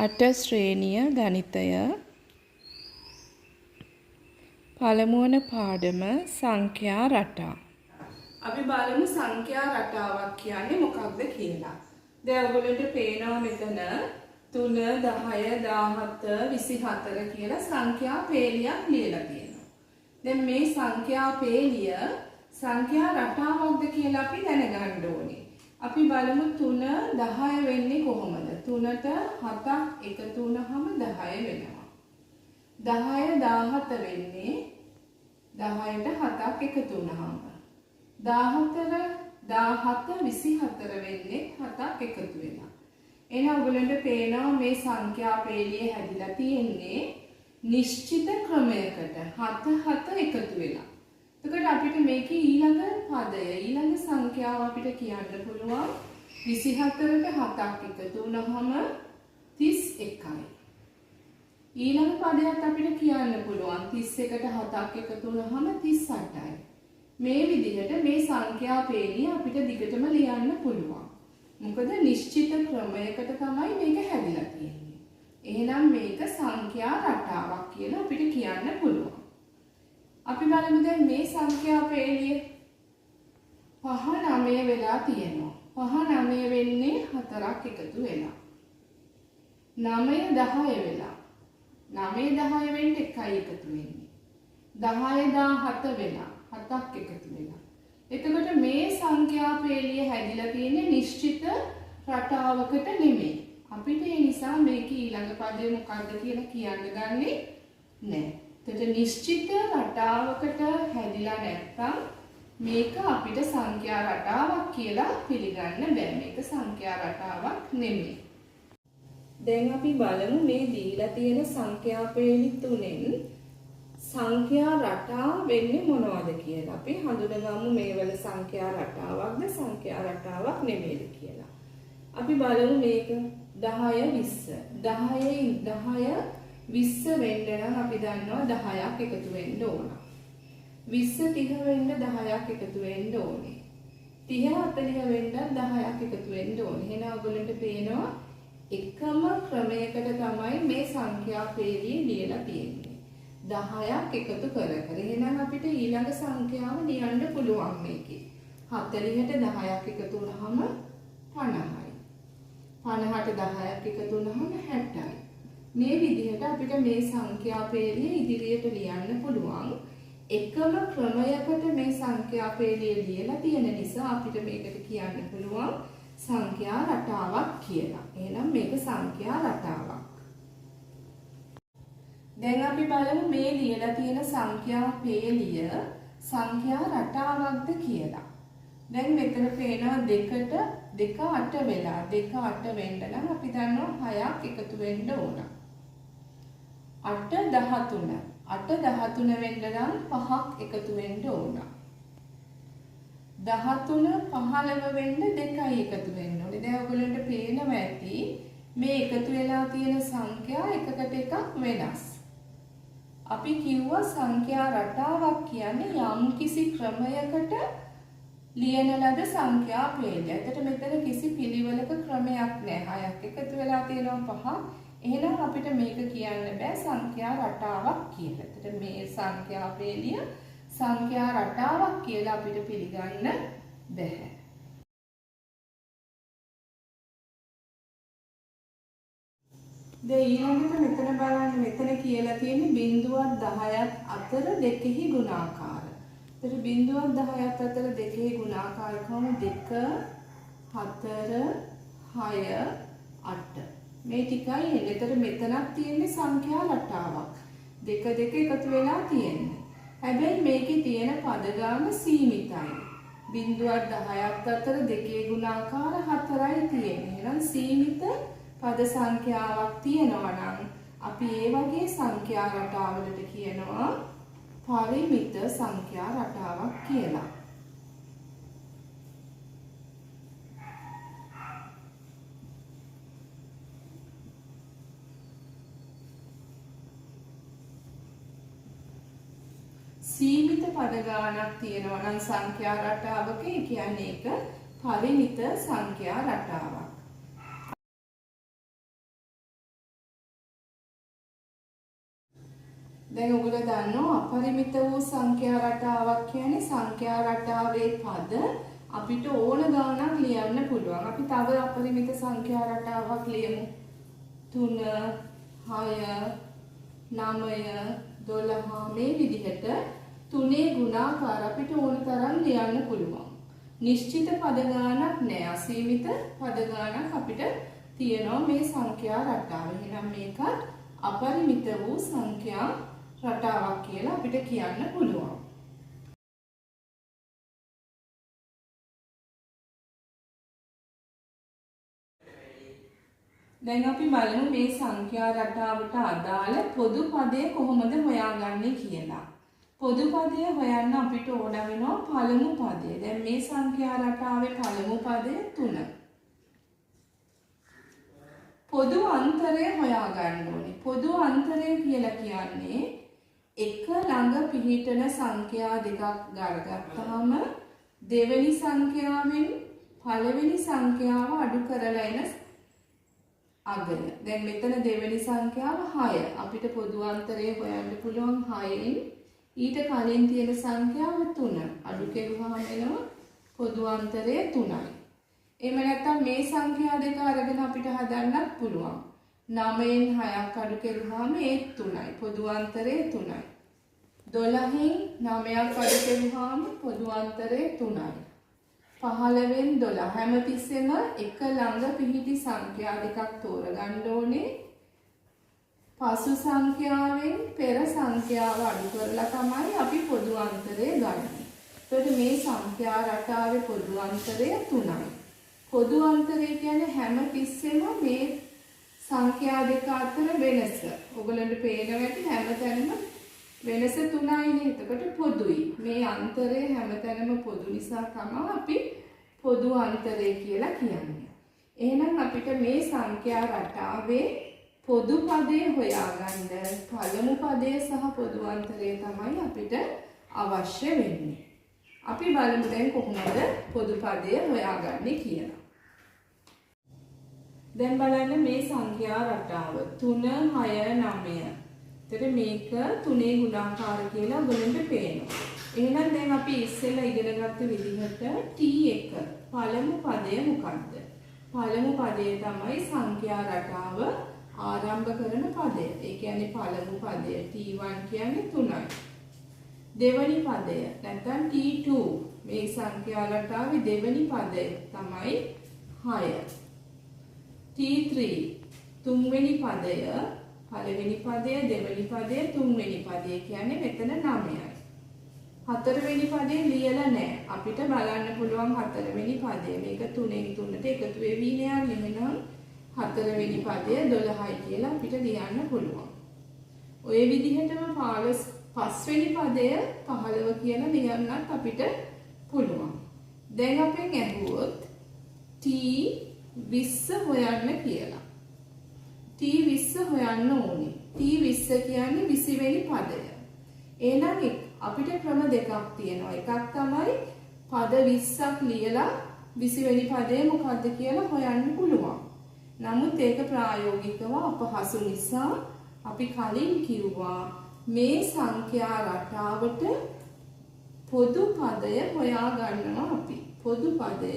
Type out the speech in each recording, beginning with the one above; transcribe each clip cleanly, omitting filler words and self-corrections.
අට ශ්‍රේණිය ගණිතය පළමුවන පාඩම සංඛ්‍යා රටා. අපි බලමු සංඛ්‍යා රටාවක් කියන්නේ මොකක්ද කියලා. දැන් ඔයගොල්ලන්ට පේනවා මෙතන 3 10 17 24 කියලා සංඛ්‍යා පේලියක් ලියලා තියෙනවා. දැන් මේ සංඛ්‍යා පේලිය සංඛ්‍යා රටාවක්ද කියලා අපි දැනගන්න ඕනේ. අපි බලමු 3 10 වෙන්නේ කොහොමද? 3ට 7ක් එකතු වුනහම 10 වෙනවා. 10 17 වෙන්නේ 10ට 7ක් එකතු වුනහම. 17 24 වෙන්නේ 7ක් එකතු වෙනවා. එහෙනම් ඔයගලන්ට පේනවා මේ සංඛ්‍යා පේලිය හැදිලා තියෙන්නේ නිශ්චිත ක්‍රමයකට 7 එකතු වෙලා. එතකොට අපිට මේකේ ඊළඟ පදය ඊළඟ සංඛ්‍යාව අපිට කියන්න පුළුවන් 24ට 7ක් එකතු වුනහම 31යි. ඊළඟ පදයක් අපිට කියන්න පුළුවන් 31ට 7ක් එකතු වුනහම 38යි. මේ විදිහට මේ සංඛ්‍යා පේලිය අපිට දිගටම ලියන්න පුළුවන්. මොකද නිශ්චිත ක්‍රමයකට තමයි මේක හැදිලා තියෙන්නේ. එහෙනම් මේක සංඛ්‍යා රටාවක් කියලා අපිට කියන්න පුළුවන්. අපි බලමු දැන් මේ සංඛ්‍යා පේලිය 5 9 වෙලා තියෙනවා. 5 9 වෙන්නේ 4ක් එකතු වෙලා. 9 10 වෙලා. 9 10 වෙන්න එකයි එකතු වෙන්නේ. 10 17 වෙලා 7ක් එකතු වෙලා. එතකොට මේ සංඛ්‍යා පේලිය හැදිලා තියෙන්නේ නිශ්චිත රටාවකට නෙමෙයි. අපිට ඒ නිසා මේකේ ඊළඟ පදේ මොකක්ද කියලා කියන්න ගන්නේ නැහැ. එතකොට නිශ්චිත රටාවකට හැදිලා නැත්නම් මේක අපිට සංඛ්‍යා රටාවක් කියලා පිළිගන්න බෑ. මේක සංඛ්‍යා රටාවක් නෙමෙයි. දැන් අපි බලමු මේ දීලා තියෙන සංඛ්‍යා පේලි තුනෙන් සංඛ්‍යා රටා වෙන්නේ මොනවද කියලා. අපි හඳුනගමු මේවල සංඛ්‍යා රටාවක්ද සංඛ්‍යා රටාවක් නෙමෙයිද කියලා. අපි බලමු මේක 10 20 20 වෙන්න නම් අපි දන්නවා 10ක් එකතු වෙන්න ඕන. 20 30 වෙන්න 10ක් එකතු වෙන්න ඕනේ. 30 40 වෙන්න 10ක් එකතු වෙන්න ඕනේ. එහෙනම් ඔයගොල්ලන්ට පේනවා එකම ක්‍රමයකට තමයි මේ සංඛ්‍යා පේලිය ලියලා තියෙන්නේ. 10ක් එකතු කර. එහෙනම් අපිට ඊළඟ සංඛ්‍යාව ලියන්න පුළුවන් මේකේ. 40ට 10ක් එකතු වුනහම 50යි. 50ට 10ක් එකතු වුනහම 60යි. මේ විදිහට අපිට මේ සංඛ්‍යා පේලිය ඉදිරියට ලියන්න පුළුවන්. එකම ක්‍රමයකට මේ සංඛ්‍යා පේලිය ලියලා තියෙන නිසා අපිට මේකට කියන්න පුළුවන් සංඛ්‍යා රටාවක් කියලා. එහෙනම් මේක සංඛ්‍යා රටාවක්. දැන් අපි බලමු මේ ලියලා තියෙන සංඛ්‍යා පේලිය සංඛ්‍යා රටාවක්ද කියලා. දැන් මෙතන පේනවා 2ට 2 8 වෙලා 2 8 වෙන්න නම් අපි දන්නවා 6ක් එකතු වෙන්න ඕන. 8 13 8 13 වෙන්න නම් 5ක් එකතු වෙන්න ඕන. 13 15 වෙන්න 2යි එකතු වෙන්න ඕනේ. දැන් ඔයගොල්ලන්ට පේනවා ඇති මේ එකතු වෙලා තියෙන සංඛ්‍යා එකකට එකක් වෙනස්. අපි කිව්වා සංඛ්‍යා රටාවක් කියන්නේ යම් කිසි ක්‍රමයකට ලියන ලද සංඛ්‍යා පේලිය. එතකොට මෙතන කිසි පිළිවෙලක ක්‍රමයක් නැහැ. 6ක් එකතු වෙලා තියෙනවා 5. එහෙනම් අපිට මේක කියන්න බෑ සංඛ්‍යා රටාවක් කියලා. එතකොට මේ සංඛ්‍යා පේලිය සංඛ්‍යා රටාවක් කියලා අපිට පිළිගන්න බෑ. දැන් ඊළඟට මෙතන බලන්න මෙතන කියලා තියෙන්නේ බිංදුවක් 10ක් අතර දෙකෙහි ගුණාකාර. එතකොට බිංදුවක් 10ක් අතර දෙකෙහි ගුණාකාරකම 2 4 6 8 මේ ටිකයි එන්නේ. එතකොට මෙතනක් තියෙන්නේ සංඛ්‍යා රටාවක්. 2 2 එකතු වෙලා තියෙන්නේ. හැබැයි මේකේ තියෙන පද ගාන සීමිතයි. බිංදුවක් 10ක් අතර දෙකේ ගුණාකාර 4යි තියෙන්නේ. එහෙනම් සීමිත පද සංඛ්‍යාවක් තියෙනවා නම් අපි ඒ වගේ සංඛ්‍යා රටාවලට කියනවා පරිමිත සංඛ්‍යා රටාවක් කියලා. සීමිත පද ගානක් තියෙනවා නම් සංඛ්‍යා රටාවක ඒ කියන්නේ ඒක පරිමිත සංඛ්‍යා රටාවක්. දැන් ඔයගොල්ලෝ දන්නවා අපරිමිත වූ සංඛ්‍යා රටාවක් කියන්නේ සංඛ්‍යා රටාවේ පද අපිට ඕන ගාණක් ලියන්න පුළුවන්. අපි තව අපරිමිත සංඛ්‍යා රටාවක් ලියමු. 3 6 9 12 මේ විදිහට තුනේ ගුණාකාර අපිට ඕන තරම් ලියන්න පුළුවන්. නිශ්චිත පද ගාණක් නෑ. අසීමිත පද ගාණක් අපිට තියෙනවා මේ සංඛ්‍යා රටාව. එහෙනම් මේක අපරිමිත වූ සංඛ්‍යා රටාවක් කියලා අපිට කියන්න පුළුවන්. දැන් අපි බලමු මේ සංඛ්‍යා රටාවට අදාළ පොදු පදය කොහොමද හොයාගන්නේ කියලා. පොදු පදය හොයන්න අපිට ඕන වෙනවා පළමු පදය. දැන් මේ සංඛ්‍යා රටාවේ පළමු පදය 3. පොදු අන්තරය හොයාගන්න ඕනේ. පොදු අන්තරය කියලා කියන්නේ එක ළඟ පිහිටන සංඛ්‍යා දෙකක් ගලගත්තාම දෙවෙනි සංඛ්‍යාවෙන් පළවෙනි සංඛ්‍යාව අඩු කරලා එන අගය. දැන් මෙතන දෙවෙනි සංඛ්‍යාව 6. අපිට පොදු අන්තරය හොයන්න පුළුවන් 6න් ඊට කලින් තියෙන සංඛ්‍යාව 3. අඩු කෙරුවාම එනවා පොදු අන්තරය 3යි. එහෙම නැත්නම් මේ සංඛ්‍යා දෙක අරගෙන අපිට හදන්නත් පුළුවන්. 9න් 6ක් අඩු කෙරුවාම ඒත් 3යි. පොදු අන්තරය 3යි. 12න් 9ක් අඩු කෙරුවාම පොදු අන්තරය 3යි. 15න් 12 හැමතිස්සෙම එක ළඟ පිහිටි සංඛ්‍යා දෙකක් තෝරගන්න ඕනේ. පසු සංඛ්‍යාවෙන් පෙර සංඛ්‍යාව අඩු කරලා තමයි අපි පොදු අන්තරය ගන්නේ. එතකොට මේ සංඛ්‍යා රටාවේ පොදු අන්තරය 3යි. පොදු අන්තරය කියන්නේ හැමතිස්සෙම මේ සංඛ්‍යා දෙක අතර වෙනස. ඔයගලන්ට පේනවා ඇති හැමතැනම වෙනස 3යිනේ. එතකොට පොදුයි. මේ අන්තරය හැමතැනම පොදු නිසා තමයි අපි පොදු අන්තරය කියලා කියන්නේ. එහෙනම් අපිට මේ සංඛ්‍යා රටාවේ පොදු පදය හොයාගන්න පළමු පදය සහ පොදු අන්තරය තමයි අපිට අවශ්‍ය වෙන්නේ. අපි බලමු දැන් කොහොමද පොදු පදය හොයාගන්නේ කියලා. දැන් බලන්න මේ සංඛ්‍යා රටාව 3 6 9. එතකොට මේක තුනේ ගුණාකාර කියලා ඔයගොල්ලන්ට පේනවා. එහෙනම් දැන් අපි ඉස්සෙල්ලා ඉගෙන ගත්ත විදිහට T1 පළමු පදය මොකක්ද? පළමු පදය තමයි සංඛ්‍යා රටාව ආරම්භ කරන පදය. ඒ කියන්නේ පළමු පදය T1 කියන්නේ 3යි. දෙවැනි පදය නැත්නම් T2 මේ සංඛ්‍යා රටාවේ දෙවැනි පදය තමයි 6. T3 තුන්වෙනි පදය පළවෙනි පදය දෙවෙනි පදය තුන්වෙනි පදය කියන්නේ මෙතන 9යි. හතරවෙනි පදේ ලියලා නැහැ. අපිට බලන්න පුළුවන් හතරවෙනි පදය. මේක 3න් 3ට එකතු වෙවි නෑ එහෙනම් හතරවෙනි පදය 12යි කියලා අපිට ලියන්න පුළුවන්. ඔය විදිහටම පස්වෙනි පදය 15 කියලා ලියන්නත් අපිට පුළුවන්. දැන් අපෙන් ඇහුවොත් T20 හොයන්න කියලා. T20 හොයන්න ඕනේ. T20 කියන්නේ 20 වෙනි පදය. එහෙනම් අපිට ක්‍රම දෙකක් තියෙනවා. එකක් තමයි පද 20ක් ලියලා 20 වෙනි පදය මොකද්ද කියලා හොයන්න පුළුවන්. නමුත් ඒක ප්‍රායෝගිකව අපහසු නිසා අපි කලින් කිව්වා මේ සංඛ්‍යා රටාවට පොදු පදය හොයා ගන්නවා අපි. පොදු පදය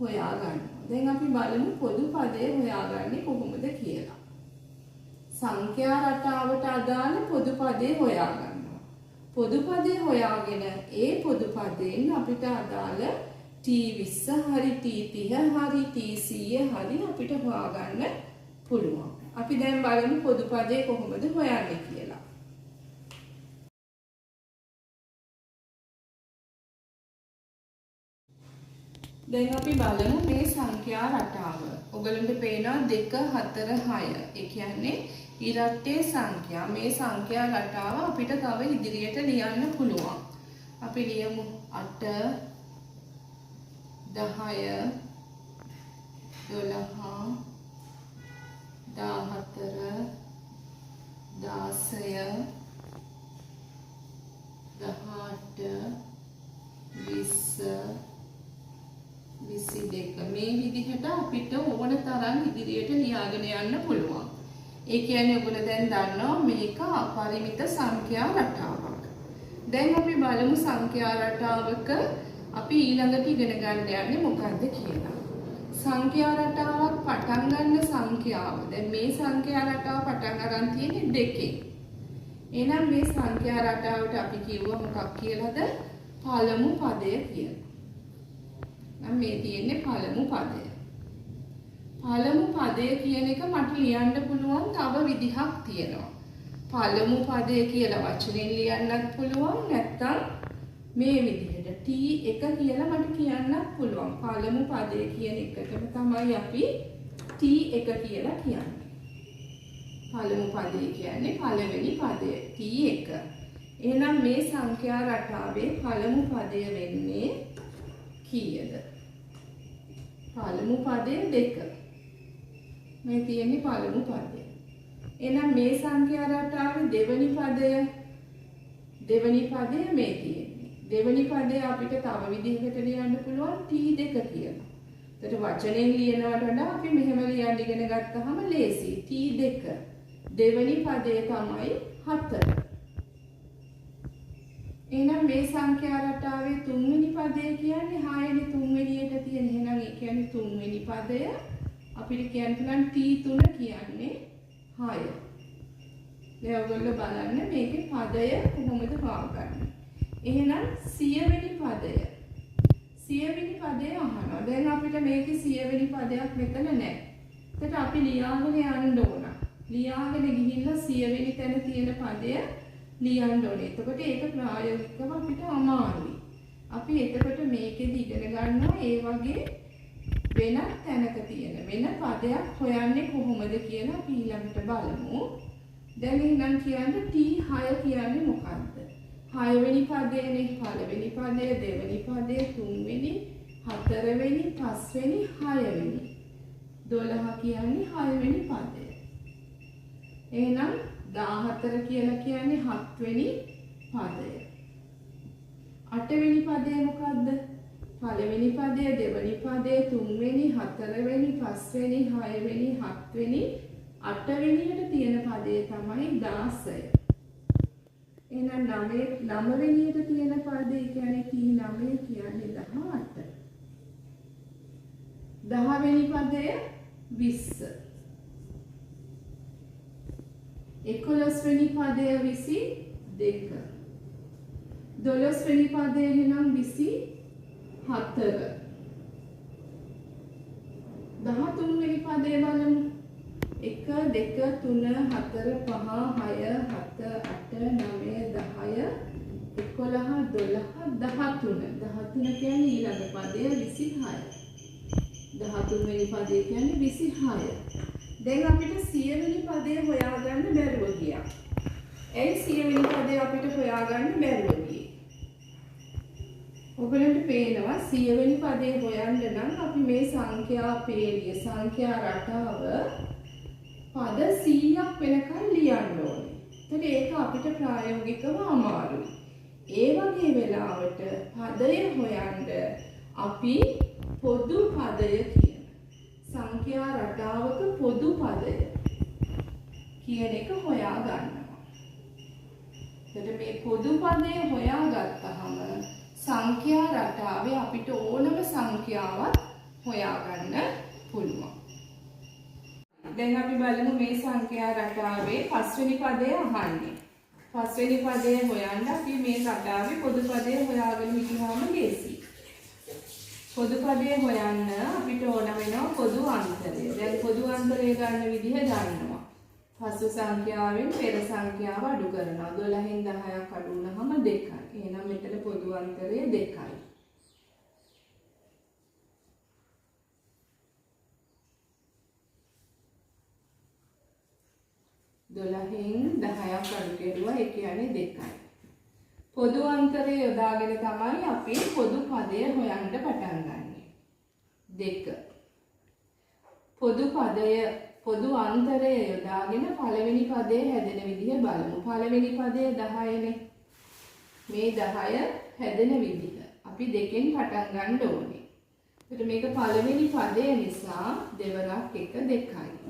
හොයා ගන්නවා. දැන් අපි බලමු පොදු පදය හොයාගන්නේ කොහොමද කියලා. සංඛ්‍යා රටාවට අදාළ පොදු පදය හොයා ගන්නවා. පොදු පදය හොයාගෙන ඒ පොදු පදයෙන් අපිට අදාළ T20 හරි T30 හරි T100 හරි අපිට හොයාගන්න පුළුවන්. අපි දැන් බලමු පොදු පදේ කොහොමද හොයන්නේ කියලා. දැන් අපි බලමු මේ සංඛ්‍යා රටාව. ඔයගලන්ට පේනවා 2 4 6. ඒ කියන්නේ ඉරට්ටේ සංඛ්‍යා. මේ සංඛ්‍යා රටාව අපිට තව ඉදිරියට ලියන්න පුළුවන්. අපි ලියමු 8 10 12 14 16 18 20 22 මේ විදිහට අපිට ඕන තරම් ඉදිරියට ලියාගෙන යන්න පුළුවන්. ඒ කියන්නේ ඔයගොල්ලෝ දැන් දන්නවා මේක අපරිමිත සංඛ්‍යා රටාවක්. දැන් අපි බලමු සංඛ්‍යා රටාවක අපි ඊළඟට ඉගෙන ගන්න යන්නේ මොකක්ද කියලා. සංඛ්‍යා රටාවක් පටන් ගන්න සංඛ්‍යාව. දැන් මේ සංඛ්‍යා රටාව පටන් ගන්න තියෙන්නේ 2කින්. එහෙනම් මේ සංඛ්‍යා රටාවට අපි කිව්වා මොකක් කියලාද? පළමු පදය කියලා. නම් මේ තියෙන්නේ පළමු පදය. පළමු පදය කියන එක මට ලියන්න පුළුවන් තව විදිහක් තියෙනවා. පළමු පදය කියලා වචනෙන් ලියන්නත් පුළුවන් නැත්නම් මේ විදිහට T1 කියලා මට කියන්නත් පුළුවන්. පළමු පදය කියන එකටම තමයි අපි T1 කියලා කියන්නේ. පළමු පදය කියන්නේ පළවෙනි පදය T1. එහෙනම් මේ සංඛ්‍යා රටාවේ පළමු පදය වෙන්නේ කීයද? පළමු පදය 2. මේ තියෙන්නේ පළමු පදය. එහෙනම් මේ සංඛ්‍යා රටාවේ දෙවෙනි පදය මේ තියෙන්නේ. දෙවෙනි පදය අපිට තව විදිහකට ලියන්න පුළුවන් T2 කියලා. ඒකට වචනෙන් ලියනවට වඩා අපි මෙහෙම ලියන්න ඉගෙන ගත්තාම ලේසි. T2. දෙවෙනි පදය තමයි 4. එහෙනම් මේ සංඛ්‍යා රටාවේ තුන්වෙනි පදය කියන්නේ 6නේ තුන්වෙනියට තියෙන. එහෙනම් ඒ කියන්නේ තුන්වෙනි පදය අපිට කියන්න පුළුවන් T3 කියන්නේ 6. දැන් ඔයගොල්ලෝ බලන්න මේකේ පදය කොහොමද හොයාගන්නේ. එහෙනම් 100 වෙනි පදය අහනවා. දැන් අපිට මේකේ 100 වෙනි පදයක් මෙතන නැහැ. ඒකට අපි ලියාගෙන යන්න ඕන. ලියාගෙන ගිහිල්ලා 100 වෙනි තැන තියෙන පදය ලියන්න ඕනේ. එතකොට ඒක ප්‍රායෝගිකව අපිට අමාරුයි. අපි එතකොට මේකෙදි ඉගෙන ගන්නවා ඒ වගේ වෙන තැනක තියෙන වෙන පදයක් හොයන්නේ කොහොමද කියලා අපි ඊළඟට බලමු. දැන් එහෙනම් කියන්න T6 කියන්නේ මොකක්ද? 6 වෙනි පදයනේ. පළවෙනි පදය, දෙවෙනි පදය, තුන්වෙනි, හතරවෙනි, පස්වෙනි, 6 වෙනි. 12 කියන්නේ 6 වෙනි පදය. එහෙනම් 14 කියලා කියන්නේ 7 වෙනි පදය. 8 වෙනි පදය මොකද්ද? පළවෙනි පදය, දෙවෙනි පදය, තුන්වෙනි, හතරවෙනි, පස්වෙනි, 6 වෙනි, 7 වෙනි, 8 වෙනියට තියෙන පදය තමයි 16. එහෙනම් 9 වෙනියට තියෙන පදය කියන්නේ T9 කියන්නේ 18. 10 වෙනි පදය 20. 11 වෙනි පදය 22. 12 වෙනි පදය එහෙනම් 24. 13 වෙනි පදය බලමු. 1 2 3 4 5 6 7 8 9 10 11 12 13 කියන්නේ ඊළඟ පදය 26. 13 වෙනි පදය කියන්නේ 26. දැන් අපිට 100 වෙනි පදය හොයාගන්න බැරුව ගියා. ඒ 100 වෙනි පදය අපිට හොයාගන්න බැරුව ගියේ. ඔයගලන්ට පේනවා 100 වෙනි පදය හොයන්න නම් අපි මේ සංඛ්‍යා පේළිය සංඛ්‍යා රටාව පද 100ක් වෙනකන් ලියන්න ඕනේ. ඒත් ඒක අපිට ප්‍රායෝගිකව අමාරුයි. ඒ වගේ වෙලාවට පදය හොයන්න අපි පොදු පදය කියන සංඛ්‍යා රටාවක පොදු පදය කියන එක හොයා ගන්නවා. එතකොට මේ පොදු පදය හොයාගත්තාම සංඛ්‍යා රටාවේ අපිට ඕනම සංඛ්‍යාවක් හොයාගන්න පුළුවන්. දැන් අපි බලමු මේ සංඛ්‍යා රටාවේ පස්වෙනි පදය අහන්නේ. පස්වෙනි පදය හොයන්න අපි මේ රටාවේ පොදු පදය හොයාගෙන හිටියාම ලේසියි. පොදු පදය හොයන්න අපිට ඕන වෙනවා පොදු අන්තරය. දැන් පොදු අන්තරය ගන්න විදිහ දන්නවා. පසු සංඛ්‍යාවෙන් පෙර සංඛ්‍යාව අඩු කරනවා. 12න් 10ක් අඩු වුණාම 2යි. එහෙනම් මෙතන පොදු අන්තරය 2යි. 12න් 10ක් අඩු කෙරුවා ඒ කියන්නේ 2යි. පොදු අන්තරය යොදාගෙන තමයි අපි පොදු පදය හොයන්න පටන් ගන්නෙ. 2. පොදු අන්තරය යොදාගෙන පළවෙනි පදය හැදෙන විදිහ බලමු. පළවෙනි පදය 10නේ. මේ 10 හැදෙන විදිහ අපි 2කින් පටන් ගන්න ඕනේ. ඒත් මේක පළවෙනි පදය නිසා දෙවරක් 1 2යි.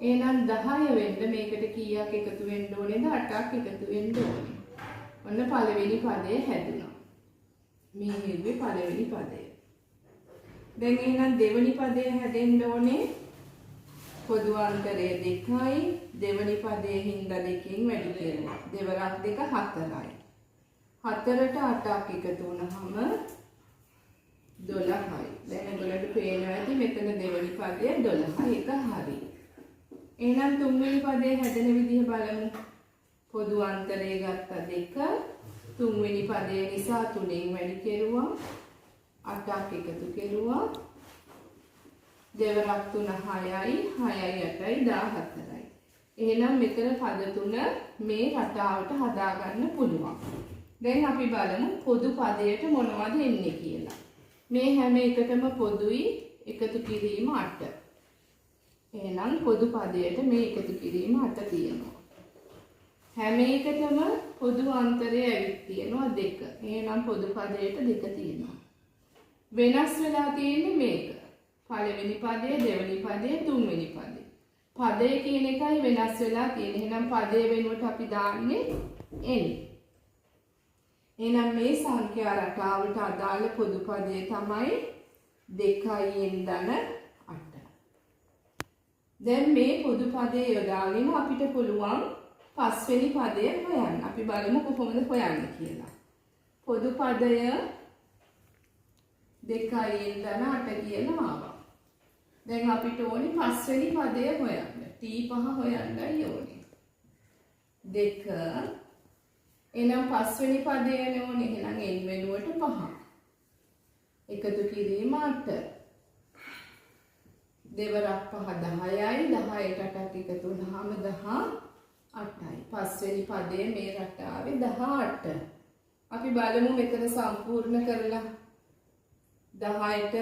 එහෙනම් 10 වෙන්න මේකට කීයක් එකතු වෙන්න ඕනේද? 8ක් එකතු වෙන්න ඕනේ. ඔන්න පළවෙනි පදය හැදුනා. මේ හෙව්වේ පළවෙනි පදය. දැන් එහෙනම් දෙවෙනි පදය හැදෙන්න ඕනේ. පොදු අන්තරය 2යි. දෙවෙනි පදයේ හින්දා 2කින් වැඩි කරනවා. දෙවරක් 2 4යි. 4ට 8ක් එකතු වුණාම 12යි. දැන් ඔයගොල්ලන්ට පේනවා ඇති මෙතන දෙවෙනි පදය 12යි. ඒක හරි. එහෙනම් තුන්වෙනි පදේ හැදෙන විදිහ බලමු. පොදු අන්තරය ගත්ත 2. තුන්වෙනි පදේ නිසා 3න් වැඩි කෙරුවා. 8ක් එකතු කෙරුවා. දෙවරක් 3 6යි. 6යි 8යි 14යි. එහෙනම් මෙතන පද තුන මේ රටාවට හදාගන්න පුළුවන්. දැන් අපි බලමු පොදු පදයට මොනවද එන්නේ කියලා. මේ හැම එකටම පොදුයි එකතු කිරීම 8. එහෙනම් පොදු පදයට මේ එකතු කිරීම 8 තියෙනවා. හැම එකටම පොදු අන්තරය ඇවිත් තියෙනවා 2. එහෙනම් පොදු පදයට 2 තියෙනවා. වෙනස් වෙලා තියෙන්නේ මේක. පළවෙනි පදය, දෙවෙනි පදය, තුන්වෙනි පදය. පදය කියන එකයි වෙනස් වෙලා තියෙන්නේ. එහෙනම් පදය වෙනුවට අපි දාන්නේ n. එහෙනම් මේ සංඛ්‍යා රටාවට අදාළ පොදු පදය තමයි 2යි n ධන 8. දැන් මේ පොදු පදේ යොදාගෙන අපිට පුළුවන් පස්වෙනි පදය හොයන්න. අපි බලමු කොහොමද හොයන්නේ කියලා. පොදු පදය 2යි n ධන 8 කියලා ආවා. දැන් අපිට ඕනේ පස්වෙනි පදය හොයන්න. t5 හොයන්නයි ඕනේ. 2 එහෙනම් පස්වෙනි පදයනේ ඕනේ. එහෙනම් n වෙනුවට 5. එකතු කිරීම 8. දෙවරක් 5 10යි. 10ට 8ක් එකතු වුණාම 18යි. පස්වෙනි පදයේ මේ රටාවේ 18. අපි බලමු මෙතන සම්පූර්ණ කරලා. 10ට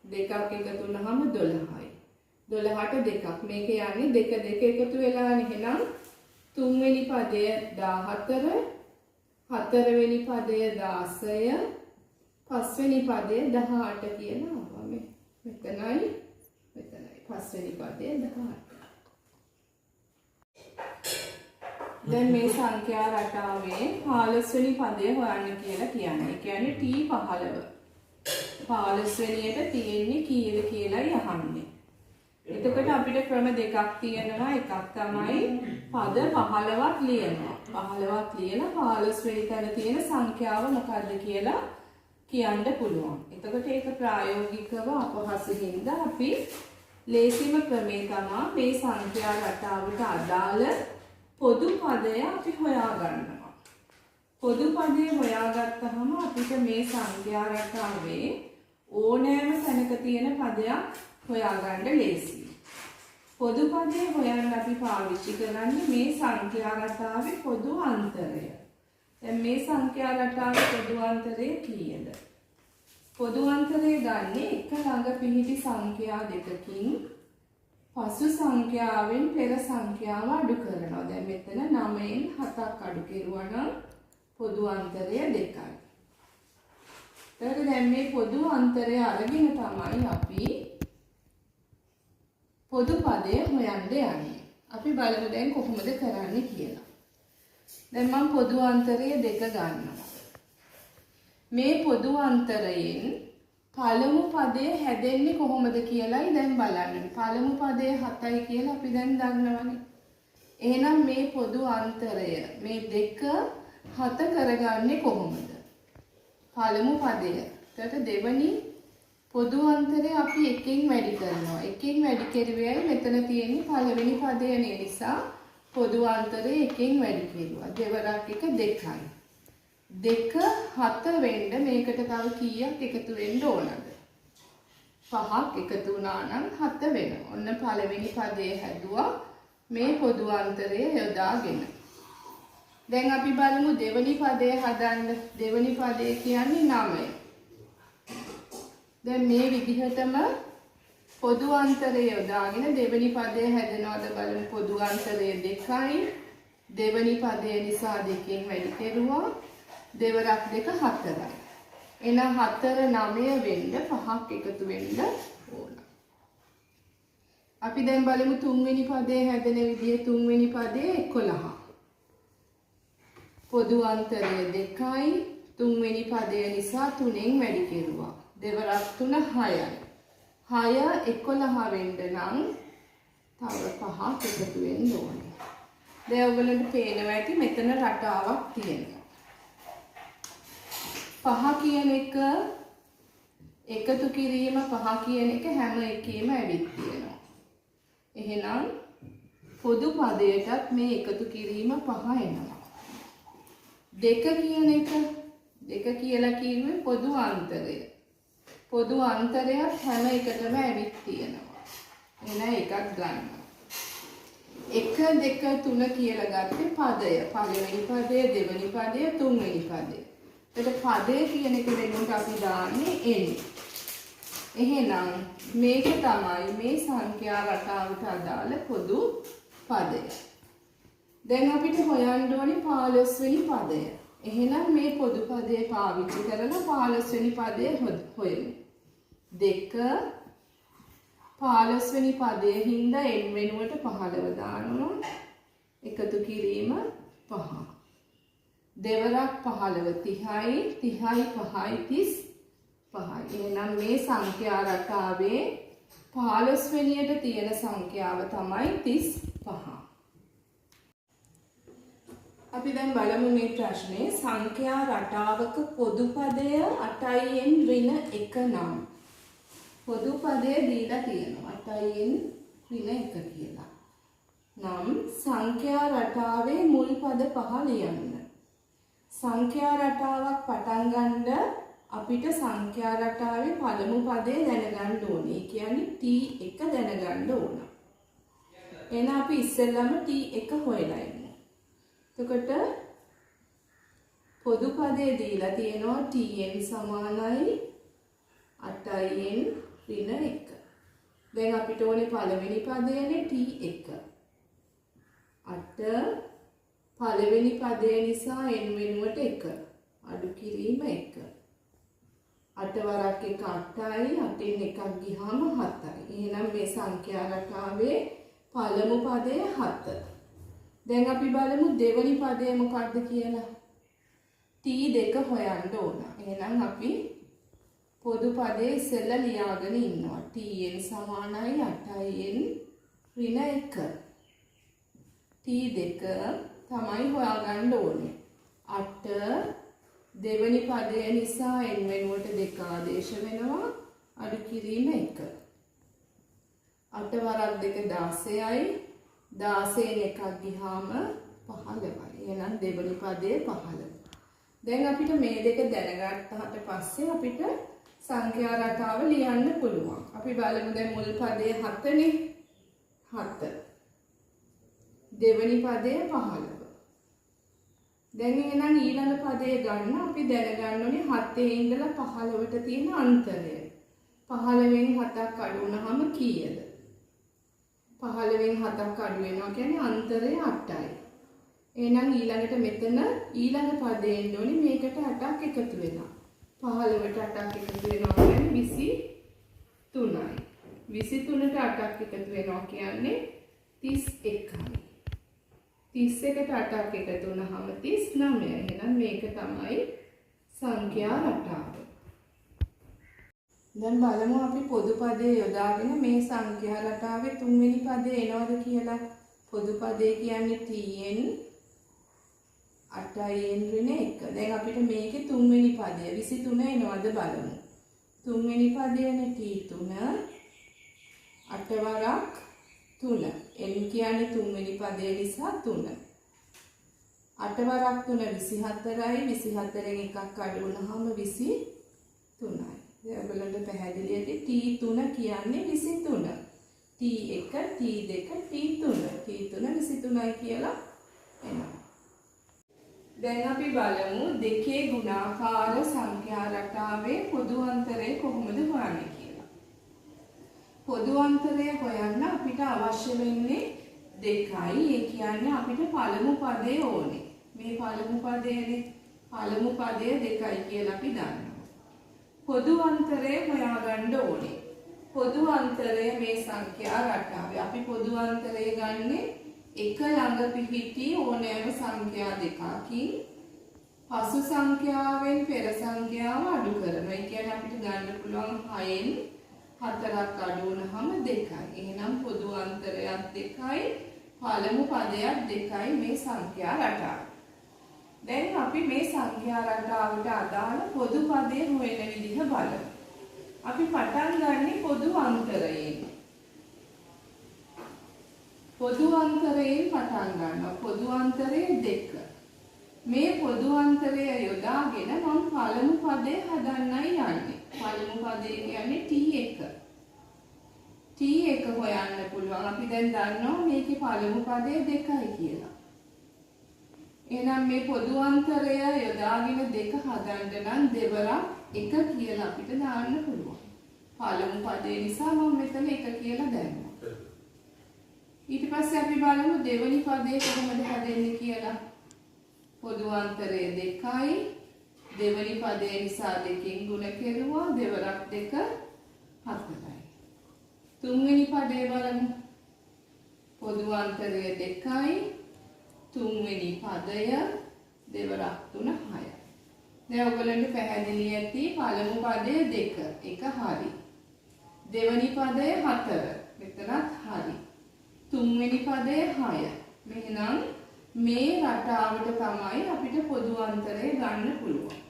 2ක් එකතු වුණාම 12යි. 12ට 2ක්. මේක යන්නේ 2 2 එකතු වෙලානේ. එහෙනම් තුන්වෙනි පදය 14, හතරවෙනි පදය 16, පස්වෙනි පදය 18 කියලා ආවා. මෙතනයි පස්වෙනි පදය 18. දැන් මේ සංඛ්‍යා රටාවේ 15 වෙනි පදය හොයන්න කියලා කියන්නේ. ඒ කියන්නේ T15. 15 වෙනියට තියෙන්නේ කීයද කියලායි අහන්නේ. එතකොට අපිට ක්‍රම දෙකක් තියෙනවා. එකක් තමයි පද 15ක් ලියනවා. 15ක් ලියලා 15 වෙනි තැන තියෙන සංඛ්‍යාව මොකක්ද කියලා කියන්න පුළුවන්. එතකොට ඒක ප්‍රායෝගිකව අපහසුින්ද අපි ලේසිම ක්‍රමේ තමයි මේ සංඛ්‍යා රටාවට අදාළ පොදු පදය අපි හොයාගන්නවා. පොදු පදය හොයාගත්තහම අපිට මේ සංඛ්‍යා රටාවේ ඕනෑම තැනක තියෙන පදයක් හොයාගන්න ලේසියි. පොදු පදය හොයන්න අපි පාවිච්චි කරන්නේ මේ සංඛ්‍යා රටාවේ පොදු අන්තරය. දැන් මේ සංඛ්‍යා රටාවේ පොදු අන්තරය කීයද? පොදු අන්තරය ගන්න එක ළඟ පිහිටි සංඛ්‍යා දෙකකින් පසු සංඛ්‍යාවෙන් පෙර සංඛ්‍යාව අඩු කරනවා. දැන් මෙතන 9න් 7ක් අඩු කෙරුවා නම් පොදු අන්තරය 2යි. දැන් මේ පොදු අන්තරය අරගෙන තමයි අපි පොදු පදය හොයන්න යන්නේ. අපි බලමු දැන් කොහොමද කරන්නේ කියලා. දැන් මම පොදු අන්තරය 2 ගන්නවා. මේ පොදු අන්තරයෙන් පළමු පදය හැදෙන්නේ කොහොමද කියලායි දැන් බලන්න. පළමු පදය 7යි කියලා අපි දැන් දන්නවනේ. එහෙනම් මේ පොදු අන්තරය මේ 2 7 කරගන්නේ කොහොමද? පළමු පදය. එතකොට දෙවනි පොදු අන්තරය අපි 1කින් වැඩි කරනවා. 1කින් වැඩි කෙරුවේයි මෙතන තියෙන්නේ පළවෙනි පදය නිසා පොදු අන්තරය 1කින් වැඩි කෙරුවා. දෙවරක් 1 2යි. 2 7 වෙන්න මේකට තව කීයක් එකතු වෙන්න ඕනද? 5ක් එකතු වුණා නම් 7 වෙනවා. ඔන්න පළවෙනි පදය හැදුවා මේ පොදු අන්තරය යොදාගෙන. දැන් අපි බලමු දෙවෙනි පදය හදන්න. දෙවෙනි පදය කියන්නේ 9. දැන් මේ විදිහටම පොදු අන්තරය යොදාගෙන දෙවෙනි පදය හැදෙනවද බලමු. පොදු අන්තරය 2යි. දෙවෙනි පදය නිසා 2කින් වැඩි කෙරුවා. දෙවරක් 2 4යි. එහෙනම් 4 9 වෙන්න 5ක් එකතු වෙන්න ඕන. අපි දැන් බලමු තුන්වෙනි පදේ හැදෙන විදිය. තුන්වෙනි පදේ 11. පොදු අන්තරය 2යි. තුන්වෙනි පදය නිසා 3න් වැඩි කෙරුවා. දෙවරක් 3 6යි. 6 11 වෙන්න නම් තව 5ක් එකතු වෙන්න ඕනේ. දැන් ඔයගලන්ට පේනවා ඇති මෙතන රටාවක් තියෙනවා. 5 කියන එක එකතු කිරීම 5 කියන එක හැම එකේම ඇවිත් තියෙනවා. එහෙනම් පොදු පදයටත් මේ එකතු කිරීම 5 එනවා. 2 කියන එක 2 කියලා කිව්වේ පොදු අන්තරය. පොදු අන්තරයක් හැම එකටම ඇවිත් තියෙනවා. එහෙනම් එකක් ගන්න. 1 2 3 කියලා ගත්තේ පදය. පළවෙනි පදය, දෙවෙනි පදය, තුන්වෙනි පදය. එතකොට පදය කියන එක දෙන්නට අපි දාන්නේ n. එහෙනම් මේක තමයි මේ සංඛ්‍යා රටාවට අදාළ පොදු පදය. දැන් අපිට හොයන්න ඕනේ 15 වෙනි පදය. එහෙනම් මේ පොදු පදේ පාවිච්චි කරලා 15 වෙනි පදය හොයමු. 2 15 වෙනි පදයේ හින්දා n වෙනුවට 15 දානවා. එකතු කිරීම 5. දෙවරක් 15 30යි. 30යි 5යි 35යි. එහෙනම් මේ සංඛ්‍යා රටාවේ 15 වෙනියට තියෙන සංඛ්‍යාව තමයි 35. අපි දැන් බලමු මේ ප්‍රශ්නේ. සංඛ්‍යා රටාවක පොදු පදය 8n ඍණ 1 නම් පොදු පදය දීලා තියෙනවා 8n ඍණ 1 කියලා. නම් සංඛ්‍යා රටාවේ මුල් පද 5 ලියන්න. සංඛ්‍යා රටාවක් පටන් ගන්න අපිට සංඛ්‍යා රටාවේ පළමු පදේ දැනගන්න ඕනේ. ඒ කියන්නේ t1 දැනගන්න ඕන. එහෙනම් අපි ඉස්සෙල්ලාම t1 හොයලා ඉමු. එතකොට පොදු පදේ දීලා තියෙනවා tn සමානයි 8n ඍණ 1. දැන් අපිට ඕනේ පළවෙනි පදයනේ t1. 8 පළවෙනි පදේ නිසා n වෙනුවට 1. අඩු කිරීම 1. 8 වරක් 1 8යි. 8න් එකක් ගියාම 7යි. එහෙනම් මේ සංඛ්‍යා රටාවේ පළමු පදය 7. දැන් අපි බලමු දෙවෙනි පදය මොකක්ද කියලා. t2 හොයන්න ඕන. එහෙනම් අපි පොදු පදේ ඉස්සෙල්ලා ලියාගෙන ඉන්නවා. tn සමානයි 8n ඍණ 1. t2 තමයි හොයාගන්න ඕනේ. 8 දෙවෙනි පදය නිසා n වෙනුවට 2 ආදේශ වෙනවා. අඩු කිරීම 1. 8 වරක් 2 16යි. 16න් එකක් ගියාම 15යි. එහෙනම් දෙවෙනි පදයේ 15. දැන් අපිට මේ දෙක දැනගත්තාට පස්සේ අපිට සංඛ්‍යා රටාව ලියන්න පුළුවන්. අපි බලමු දැන් මුල් පදයේ 7නේ. 7. දෙවෙනි පදයේ 15. දැන් එහෙනම් ඊළඟ පදේ ගන්න අපි දැනගන්න ඕනේ 7 ඉඳලා 15ට තියෙන අන්තරය. 15න් 7ක් අඩු වුණාම කීයද? 15න් 7ක් අඩු වෙනවා කියන්නේ අන්තරය 8යි. එහෙනම් ඊළඟට මෙතන ඊළඟ පදේ එන්න ඕනේ මේකට 8ක් එකතු වෙනවා. 15ට 8ක් එකතු වෙනවා කියන්නේ 23යි. 23ට 8ක් එකතු වෙනවා කියන්නේ 31යි. 31ට 8ක් එකතු වුණාම 39. එහෙනම් මේක තමයි සංඛ්‍යා රටාව. දැන් බලමු අපි පොදු පදේ යොදාගෙන මේ සංඛ්‍යා රටාවේ තුන්වෙනි පදේ එනවද කියලා. පොදු පදේ කියන්නේ tn 8n ඍණ 1. දැන් අපිට මේකේ තුන්වෙනි පදය 23 එනවද බලමු. තුන්වෙනි පදයනේ t3 8 වරක් 3. n කියන්නේ තුන්වෙනි පදේ නිසා 3. 8 වරක් 3 24යි. 24න් එකක් අඩු වුණාම 23යි. ඔයගොල්ලන්ට පැහැදිලි ඇති t3 කියන්නේ 23. t1 t2 t3. t3 23යි කියලා එනවා. දැන් අපි බලමු දෙකේ ගුණාකාර සංඛ්‍යා රටාවේ පොදු අන්තරය කොහොමද හොයන්නේ කියලා. පොදු අන්තරය හොයන්න අපිට අවශ්‍ය වෙන්නේ 2යි. ඒ කියන්නේ අපිට පළමු පදේ ඕනේ. මේ පළමු පදේනේ. පළමු පදය 2යි කියලා අපි දන්නවා. පොදු අන්තරය හොයාගන්න ඕනේ. පොදු අන්තරය මේ සංඛ්‍යා රටාවේ. අපි පොදු අන්තරය ගන්නේ එක ළඟ පිහිටි ඕනෑම සංඛ්‍යා දෙකකින් පසු සංඛ්‍යාවෙන් පෙර සංඛ්‍යාව අඩු කරනවා. ඒ කියන්නේ අපිට ගන්න පුළුවන් 6න් 4ක් අඩු වුනහම 2යි. එහෙනම් පොදු අන්තරයක් 2යි, පළමු පදයක් 2යි මේ සංඛ්‍යා රටාව. දැන් අපි මේ සංඛ්‍යා රටාවට අදාළ පොදු පදේ හොයන විදිහ බලමු. අපි පටන් ගන්නේ පොදු අන්තරයෙන්. පොදු අන්තරයෙන් පටන් ගන්නවා. පොදු අන්තරය 2. මේ පොදු අන්තරය යොදාගෙන මම පළමු පදේ හදන්නයි යන්නේ. පළමු පදේ කියන්නේ T1. T1 හොයන්න පුළුවන්. අපි දැන් දන්නවා මේකේ පළමු පදේ 2යි කියලා. එහෙනම් මේ පොදු අන්තරය යොදාගෙන 2 හදන්න නම් දෙවරක් 1 කියලා අපිට දාන්න පුළුවන්. පළමු පදේ නිසා මම මෙතන 1 කියලා දැම්මා. ඊට පස්සේ අපි බලමු දෙවෙනි පදේ කොහොමද හදන්නේ කියලා. පොදු අන්තරය 2යි. දෙවෙනි පදේ නිසා 2කින් ගුණ කෙරුවා. දෙවරක් 2 4යි. තුන්වෙනි පදේ බලමු. පොදු අන්තරය 2යි. තුන්වෙනි පදය දෙවරක් 3 6යි. දැන් ඔයගොල්ලන්ට පැහැදිලි ඇති පළමු පදය 2 එක හරි. දෙවෙනි පදය 4 මෙතනත් හරි. තුන්වෙනි පදය 6. මෙහෙනම් මේ රටාවට තමයි අපිට පොදු අන්තරය ගන්න පුළුවන්.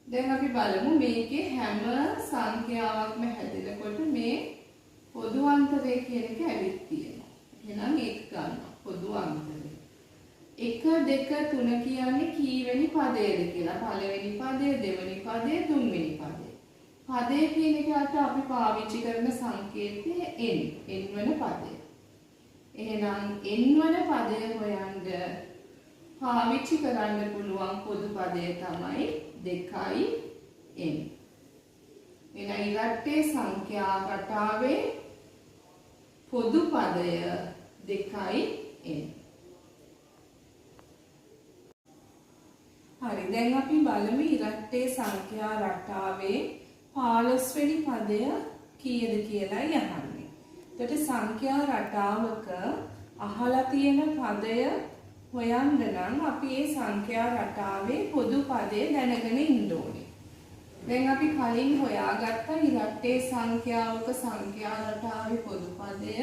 දැන් අපි බලමු මේකේ හැම සංඛ්‍යාවක්ම හැදෙනකොට මේ පොදු අන්තරය කියන එක ඇවිත් තියෙනවා. එහෙනම් ඒක ගන්නවා පොදු අන්තරය. 1 2 3 කියන්නේ කීවෙනි පදයේද කියලා. පළවෙනි පදය, දෙවෙනි පදය, තුන්වෙනි පදය. පදය කියන එකට අපි පාවිච්චි කරන සංකේතය n වන පදය. එහෙනම් n වන පදය හොයන්න පාවිච්චි කරන්න පුළුවන් පොදු පදය තමයි 2යි n. එහෙනම් ඊළඟට සංඛ්‍යා රටාවේ පොදු පදය 2යි n. හරි, දැන් අපි බලමු ඊළඟට සංඛ්‍යා රටාවේ 15 වෙනි පදය කීයද කියලා යහන්නේ. එතකොට සංඛ්‍යා රටාවක අහලා තියෙන පදය හොයන්න නම් අපි මේ සංඛ්‍යා රටාවේ පොදු පදේ දැනගෙන ඉන්න ඕනේ. දැන් අපි කලින් හොයාගත්ත ඊළඟට සංඛ්‍යාවක සංඛ්‍යා රටාවේ පොදු පදය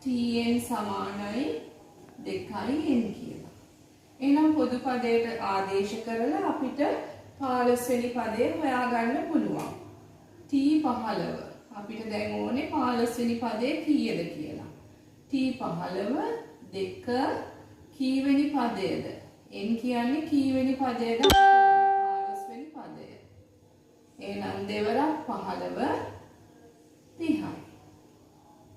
tn සමානයි 2n කියලා. එහෙනම් පොදු පදයට ආදේශ කරලා අපිට 15 වෙනි පදේ හොයාගන්න පුළුවන්. T15 අපිට දැන් ඕනේ 15 වෙනි පදේ කීයද කියලා. T15 2 කීවෙනි පදයේද? n කියන්නේ කීවෙනි පදයේද? 15 වෙනි පදය. එහෙනම් දෙවරක් 15 30යි.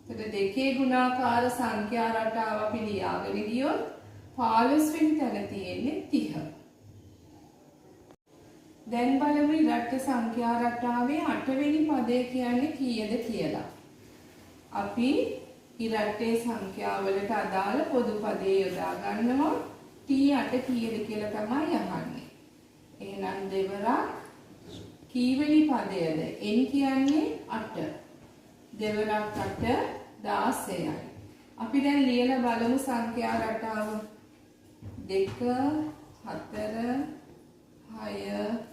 එතකොට දෙකේ ගුණාකාර සංඛ්‍යා රටාව අපි ලියාගෙන ගියොත් 15 වෙනි තැන තියෙන්නේ 30. දැන් බලමු ඊළඟ සංඛ්‍යා රටාවේ 8 වෙනි පදය කියන්නේ කීයද කියලා. අපි ඊළඟ සංඛ්‍යාවලට අදාළ පොදු පදේ යොදා ගන්නවා. T8 කීයද කියලා තමයි අහන්නේ. එහෙනම් දෙවරක් කීවෙනි පදයද? n කියන්නේ 8. දෙවරක් 8 16යි. අපි දැන් ලියලා බලමු සංඛ්‍යා රටාව. 2 4 6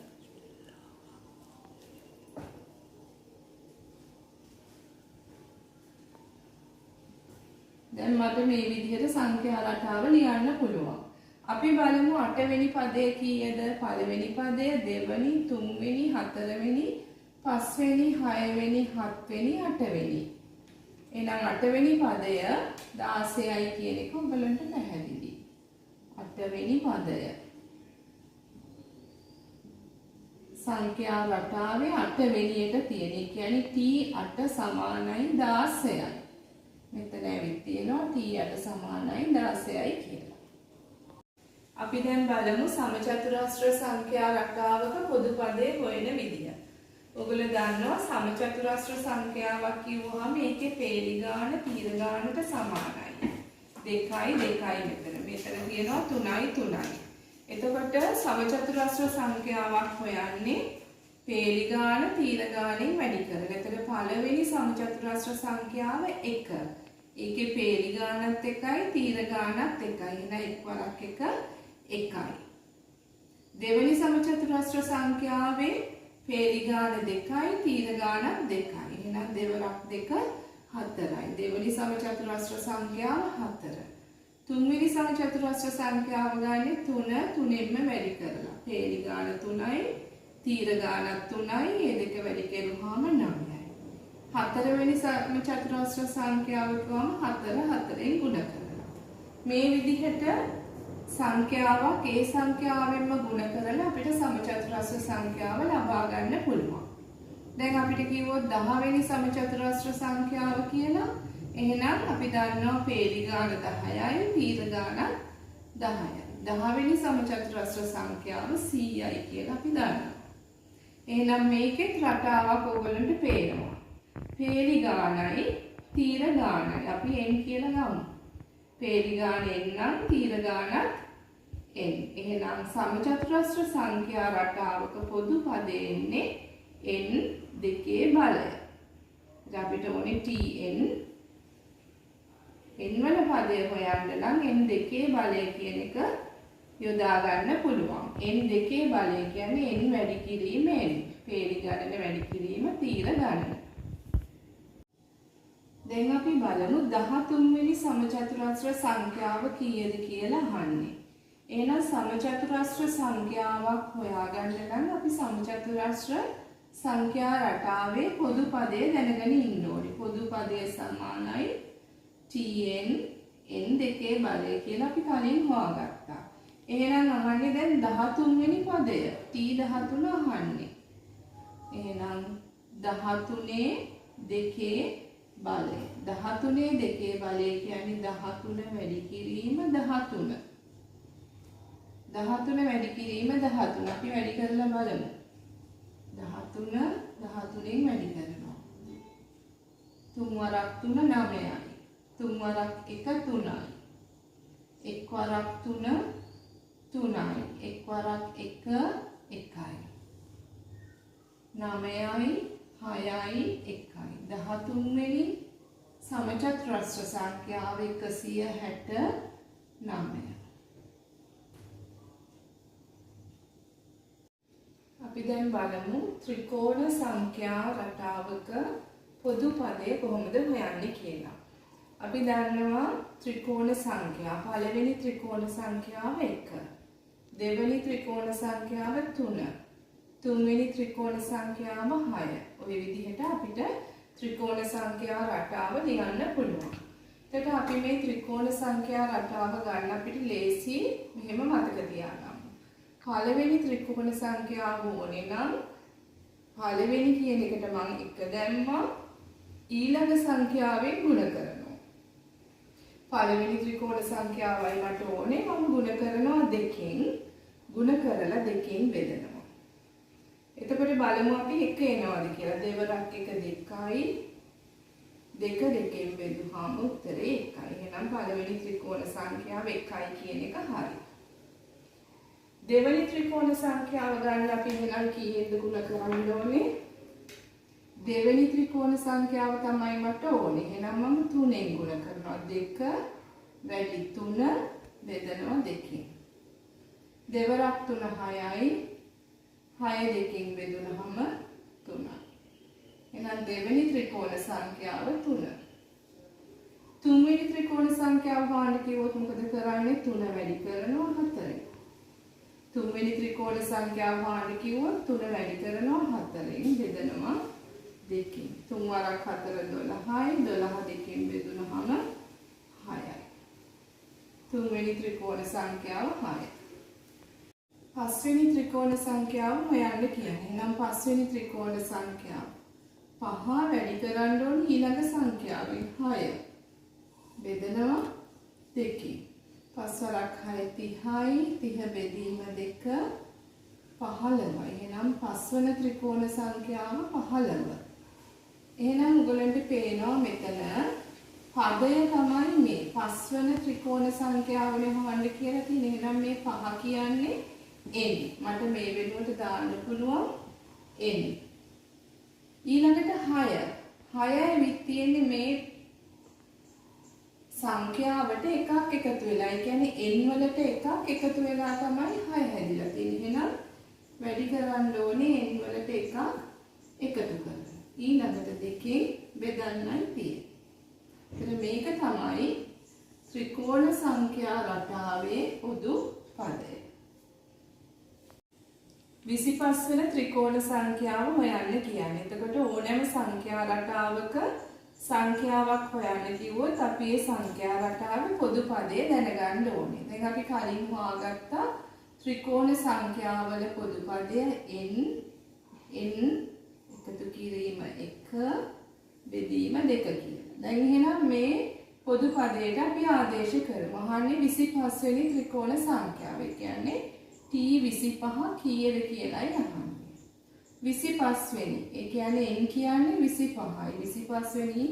දැන් මට මේ විදිහට සංඛ්‍යා රටාව ලියන්න පුළුවන්. අපි බලමු 8 වෙනි පදේ කීයද? පළවෙනි පදය, දෙවෙනි, තුන්වෙනි, හතරවෙනි, පස්වෙනි, හයවෙනි, හත්වෙනි, අටවෙනි. එහෙනම් 8 වෙනි පදය 16යි කියන එක ඔයගලන්ට පැහැදිලි. 8 වෙනි පදය සංඛ්‍යා රටාවේ 8 වෙනි එක තියෙන. ඒ කියන්නේ T8 සමානයි 16යි. මෙතන ඇවිත් තියෙනවා T8 සමානයි 16යි කියලා. අපි දැන් බලමු සමචතුරාස්‍ර සංඛ්‍යා රටාවක පොදු පදේ හොයන විදිය. ඔයගොල්ලෝ දන්නවා සමචතුරාස්‍ර සංඛ්‍යාවක් කිව්වහම ඒකේ පේලි ගාන තීර ගානට සමානයි. 2යි 2යි මෙතන. මෙතන තියෙනවා 3යි 3යි. එතකොට සමචතුරාස්‍ර සංඛ්‍යාවක් හොයන්නේ පේලි ගාන තීර ගානෙන් වැඩි කරලා. එතකොට පළවෙනි සමචතුරාස්‍ර සංඛ්‍යාව 1. ඒකේ පේලි ගානත් 1යි තීර ගානත් 1යි. එහෙනම් 1 වරක් 1 1යි. දෙවෙනි සමචතුරාස්‍ර සංඛ්‍යාවේ පේලි ගාන 2යි තීර ගානත් 2යි. එහෙනම් දෙවරක් 2 4යි. දෙවෙනි සමචතුරාස්‍ර සංඛ්‍යාව 4. තුන්වෙනි සමචතුරාස්‍ර සංඛ්‍යාව ගන්නේ 3 3ෙන්ම වැඩි කරලා. පේලි ගාන 3යි තීර ගානත් 3යි. ඒ දෙක වැඩි කරුවාම 9යි. හතරවෙනි සමචතුරාස්‍ර සංඛ්‍යාව ගාම 4 4ෙන් ගුණ කරලා. මේ විදිහට සංඛ්‍යාවක් ඒ සංඛ්‍යාවෙන්ම ගුණ කරලා අපිට සමචතුරාස්‍ර සංඛ්‍යාව ලබා ගන්න පුළුවන්. දැන් අපිට කිව්වොත් 10 වෙනි සමචතුරාස්‍ර සංඛ්‍යාව කියලා. එහෙනම් අපි දන්නවා පේලි ගාන 10යි තීර ගාන 10යි. 10 වෙනි සමචතුරාස්‍ර සංඛ්‍යාව 100යි කියලා අපි දන්නවා. එහෙනම් මේකෙත් රටාවක් ඔයගොල්ලන්ට පේනවා. පේලි ගානයි තීර ගානයි අපි n කියලා ගමු. පේලි ගාන n නම් තීර ගානත් n. එහෙනම් සමචතුරාස්‍ර සංඛ්‍යා රටාවක පොදු පදේ එන්නේ n දෙකේ බලය. අපිට ඕනේ tn n වල පදය හොයන්න නම් n දෙකේ බලය කියන එක යොදා ගන්න පුළුවන්. n දෙකේ බලය කියන්නේ n වැඩි කිරීම n. පේලි ගණන වැඩි කිරීම තීර ගණන. දැන් අපි බලමු 13 වෙනි සමචතුරාස්‍ර සංඛ්‍යාව කීයද කියලා අහන්නේ. එහෙනම් සමචතුරාස්‍ර සංඛ්‍යාවක් හොයාගන්න නම් අපි සමචතුරාස්‍ර සංඛ්‍යා රටාවේ පොදු පදය දැනගෙන ඉන්න ඕනේ. පොදු පදය සමානයි tn n දෙකේ බලය කියලා අපි කලින් හොයාගත්තා. එහෙනම් අහන්නේ දැන් 13 වෙනි පදය t13 අහන්නේ. එහෙනම් 13 දෙකේ බලය. 13 දෙකේ බලය කියන්නේ 13 වැඩි කිරීම 13. 13 වැඩි කිරීම 13. අපි වැඩි කරලා බලමු. 13 13න් වැඩි කරනවා. 3 වරක් 3 9යි. 3 වරක් 1 3යි. 1 වරක් 3 3යි. 1 වරක් 1 1යි. 9යි 6යි 1යි. 13 වෙනි සමචතුරාස්‍ර සංඛ්‍යාව 169. අපි දැන් බලමු ත්‍රිකෝණ සංඛ්‍යා රටාවක පොදු පදය කොහොමද හොයන්නේ කියලා. අපි දන්නවා ත්‍රිකෝණ සංඛ්‍යා. පළවෙනි ත්‍රිකෝණ සංඛ්‍යාව 1. දෙවෙනි ත්‍රිකෝණ සංඛ්‍යාව 3. තුන්වෙනි ත්‍රිකෝණ සංඛ්‍යාව 6. ඔය විදිහට අපිට ත්‍රිකෝණ සංඛ්‍යා රටාව ලියන්න පුළුවන්. එතකොට අපි මේ ත්‍රිකෝණ සංඛ්‍යා රටාව ගන්න අපිට ලේසි මෙහෙම මතක තියාගන්න. පළවෙනි ත්‍රිකෝණ සංඛ්‍යාව ඕනේ නම් පළවෙනි කියන එකට මම 1 දැම්මා. ඊළඟ සංඛ්‍යාවෙන් ගුණ කරනවා. පළවෙනි ත්‍රිකෝණ සංඛ්‍යාවයි මට ඕනේ මම ගුණ කරනවා 2කින්. ගුණ කරලා 2කින් බෙදනවා. එතකොට බලමු අපි 1 එනවාද කියලා. දෙවරක් 1 2යි. 2 2කින් බෙදුවාම උත්තරේ 1යි. එහෙනම් පළවෙනි ත්‍රිකෝණ සංඛ්‍යාව 1යි කියන එක හරි. දෙවෙනි ත්‍රිකෝණ සංඛ්‍යාව ගන්න අපි එහෙනම් කීයෙන්ද ගුණ කරන්න ඕනේ? දෙවෙනි ත්‍රිකෝණ සංඛ්‍යාව තමයි මට ඕනේ. එහෙනම් මම 3ෙන් ගුණ කරනවා. 2 වැඩි 3 බෙදනවා 2කින්. දෙවරක් 3 6යි. 6 2කින් බෙදුනහම 3යි. එහෙනම් දෙවෙනි ත්‍රිකෝණ සංඛ්‍යාව 3. තුන්වෙනි ත්‍රිකෝණ සංඛ්‍යාව හොයන්න කිව්වොත් මොකද කරන්නේ? 3 වැඩි කරනවා 4යි. තුන්වෙනි ත්‍රිකෝණ සංඛ්‍යාව හොයන්න කිව්වොත් 3 වැඩි කරනවා 4න් බෙදනවා 2කින්. 3 වරක් 4 12යි. 12 2කින් බෙදුනහම 6යි. තුන්වෙනි ත්‍රිකෝණ සංඛ්‍යාව 6. පස්වෙනි ත්‍රිකෝණ සංඛ්‍යාව හොයන්න කියන්නේ. එහෙනම් පස්වෙනි ත්‍රිකෝණ සංඛ්‍යාව 5 වැඩි කරන්න ඕනේ ඊළඟ සංඛ්‍යාවෙන් 6. බෙදනවා 2කින්. 5 වරක් 6 30යි. 30 බෙදීම 2 15යි. එහෙනම් පස්වන ත්‍රිකෝණ සංඛ්‍යාව 15. එහෙනම් ඔයගලන්ට පේනවා මෙතන පදය තමයි මේ පස්වන ත්‍රිකෝණ සංඛ්‍යාවනේ හොයන්න කියලා තියෙන්නේ. එහෙනම් මේ 5 කියන්නේ n. මට මේ වෙනුවට දාන්න පුළුවන් n. ඊළඟට 6. 6 විත් තියෙන්නේ මේ සංඛ්‍යාවට එකක් එකතු වෙලා. ඒ කියන්නේ n වලට එකක් එකතු වෙලා තමයි 6 හැදිලා තියෙන්නේ. එහෙනම් වැඩි කරන්න ඕනේ n වලට එකක් එකතු කරලා. ඊළඟට 2කින් බෙදන්නයි තියෙන්නේ. මේක තමයි ත්‍රිකෝණ සංඛ්‍යා රටාවේ පොදු පදය. 25 වෙන ත්‍රිකෝණ සංඛ්‍යාව හොයන්න කියන්නේ. එතකොට ඕනෑම සංඛ්‍යා රටාවක සංඛ්‍යාවක් හොයන්න කිව්වොත් අපි ඒ සංඛ්‍යා රටාවේ පොදු පදය දැනගන්න ඕනේ. දැන් අපි කලින් හොයාගත්ත ත්‍රිකෝණ සංඛ්‍යාවල පොදු පදය n එකතු කිරීම 1 බෙදීම 2 කියලා. දැන් එහෙනම් මේ පොදු පදයට අපි ආදේශ කරමු. අහන්නේ 25 වෙනි ත්‍රිකෝණ සංඛ්‍යාව. ඒ කියන්නේ t 25 කීයද කියලායි අහන්නේ. 25 වෙනි. ඒ කියන්නේ n කියන්නේ 25යි. 25 වෙනි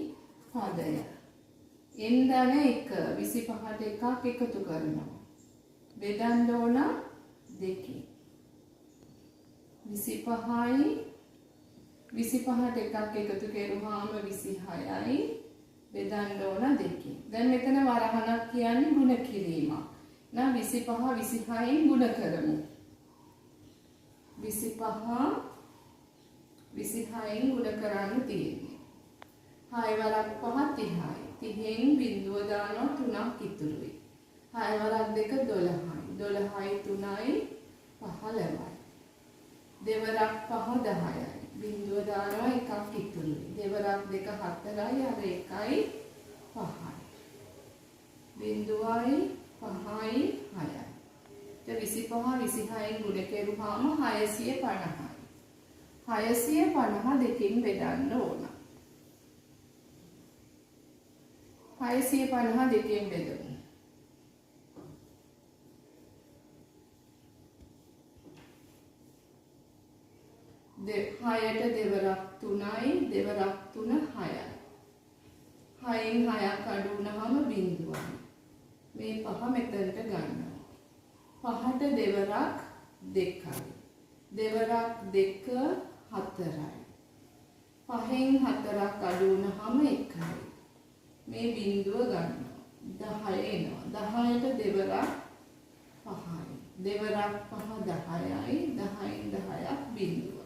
පදය. n ධන 1 25ට එකක් එකතු කරනවා. බෙදන්න ඕන 2. 25යි 25ට එකක් එකතු කරුවාම 26යි. බෙදන්න ඕන 2. දැන් මෙතන වරහණක් කියන්නේ ගුණ කිරීමක්. නම් 25 26න් ගුණ කරමු. 25 26න් ගුණ කරන්න තියෙන්නේ. 6 වරක් 5 30යි. 30න් බිඳුව දානවා 3ක් ඉතුරුයි. 6 වරක් 2 12යි. 12යි 3යි 15යි. දෙවරක් 5 10යි. බිඳුව දානවා එකක් ඉතුරුයි. දෙවරක් 2 4යි. අර 1යි 5යි. බිඳුවයි 5යි 6යි. 25 26න් ගුණ කෙරුවාම 650යි. 650 දෙකෙන් බෙදන්න ඕන. 650 දෙකෙන් බෙදමු. 6ට දෙවරක් 3යි. දෙවරක් 3 6යි. 6න් 6ක් අඩු වුණාම බිඳුවයි. මේ 5 මෙතනට ගන්නවා. 5ට දෙවරක් 2යි. දෙවරක් 2 4යි. 5න් 4ක් අඩු වුණාම 1යි. මේ බිඳුව ගන්නවා. 10 එනවා. 10ට දෙවරක් 5යි. දෙවරක් 5 10යි. 10න් 10ක් බිඳුවයි.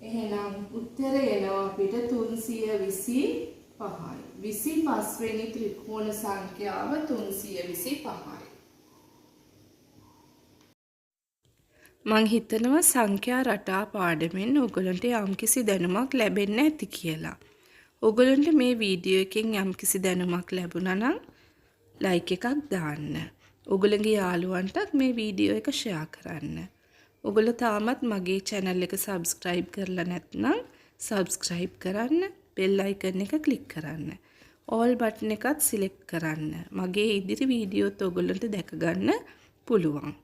එහෙනම් උත්තරය එනවා අපිට 325යි. 25 වෙනි ත්‍රිකෝණ සංඛ්‍යාව 325යි. මං හිතනවා සංඛ්‍යා රටා පාඩමෙන් ඔයගලන්ට යම්කිසි දැනුමක් ලැබෙන්න ඇති කියලා. ඔයගලන්ට මේ වීඩියෝ එකෙන් යම්කිසි දැනුමක් ලැබුණා නම් ලයික් එකක් දාන්න. ඔයගලගේ යාළුවන්ටත් මේ වීඩියෝ එක ෂෙයා කරන්න. ඔයගොල්ලෝ තාමත් මගේ channel එක subscribe කරලා නැත්නම් subscribe කරන්න, bell icon එක click කරන්න. all button එකත් select කරන්න. මගේ ඉදිරි වීඩියෝත් ඔයගොල්ලන්ට දැක ගන්න පුළුවන්.